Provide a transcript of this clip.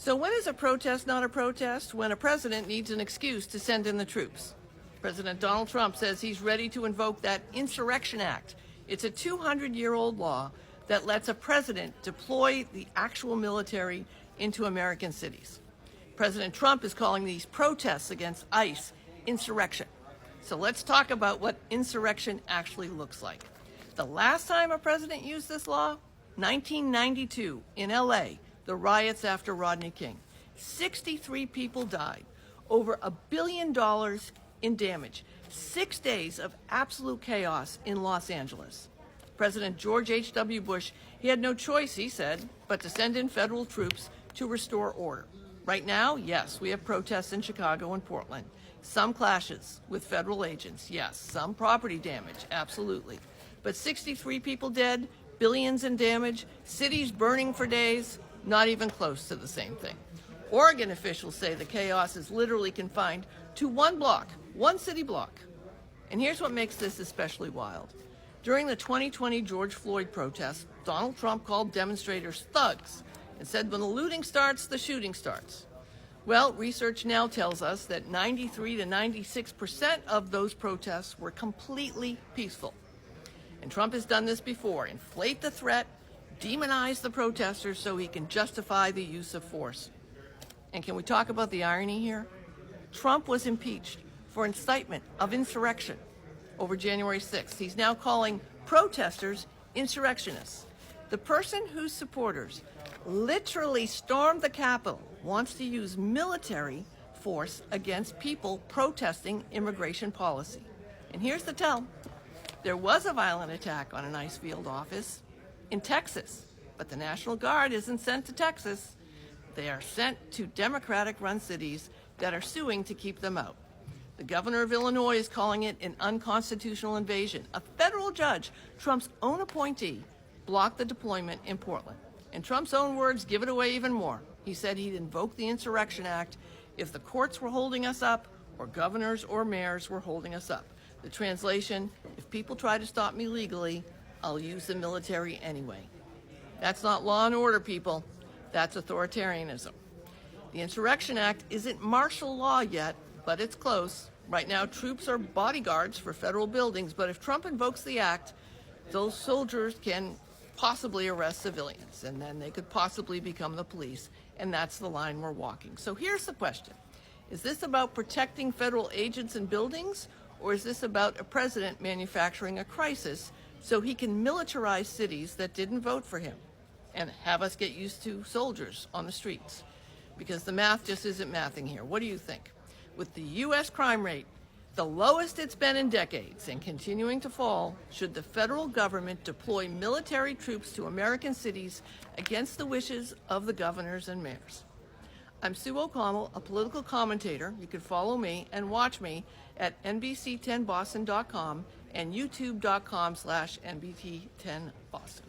So when is a protest not a protest? When a president needs an excuse to send in the troops. President Donald Trump says he's ready to invoke that Insurrection Act. It's a 200-year-old law that lets a president deploy the actual military into American cities. President Trump is calling these protests against ICE insurrection. So let's talk about what insurrection actually looks like. The last time a president used this law, 1992 in LA, the riots after Rodney King. 63 people died, over $1 billion in damage, 6 days of absolute chaos in Los Angeles. President George H.W. Bush, he had no choice, he said, but to send in federal troops to restore order. Right now, yes, we have protests in Chicago and Portland. Some clashes with federal agents, yes. Some property damage, absolutely. But 63 people dead, billions in damage, cities burning for days, not even close to the same thing. Oregon officials say the chaos is literally confined to one block, one city block. And here's what makes this especially wild. During the 2020 George Floyd protests, Donald Trump called demonstrators thugs and said when the looting starts, the shooting starts. Well, research now tells us that 93 to 96% of those protests were completely peaceful. And Trump has done this before, inflate the threat, demonize the protesters so he can justify the use of force. And can we talk about the irony here? Trump was impeached for incitement of insurrection over January 6th. He's now calling protesters insurrectionists. The person whose supporters literally stormed the Capitol wants to use military force against people protesting immigration policy. And here's the tell. There was a violent attack on an ICE field office in Texas, but the National Guard isn't sent to Texas. They are sent to Democratic-run cities that are suing to keep them out. The governor of Illinois is calling it an unconstitutional invasion. A federal judge, Trump's own appointee, blocked the deployment in Portland. In Trump's own words, give it away even more. He said he'd invoke the Insurrection Act if the courts were holding us up or governors or mayors were holding us up. The translation, if people try to stop me legally, I'll use the military anyway. That's not law and order, people. That's authoritarianism. The Insurrection Act isn't martial law yet, but it's close. Right now, troops are bodyguards for federal buildings, but if Trump invokes the act, those soldiers can possibly arrest civilians, and then they could possibly become the police, and that's the line we're walking. So here's the question. Is this about protecting federal agents and buildings, or is this about a president manufacturing a crisis so he can militarize cities that didn't vote for him and have us get used to soldiers on the streets? Because the math just isn't mathing here. What do you think? With the U.S. crime rate the lowest it's been in decades and continuing to fall, should the federal government deploy military troops to American cities against the wishes of the governors and mayors? I'm Sue O'Connell, a political commentator. You can follow me and watch me at NBC10Boston.com and YouTube.com/NBT10Boston.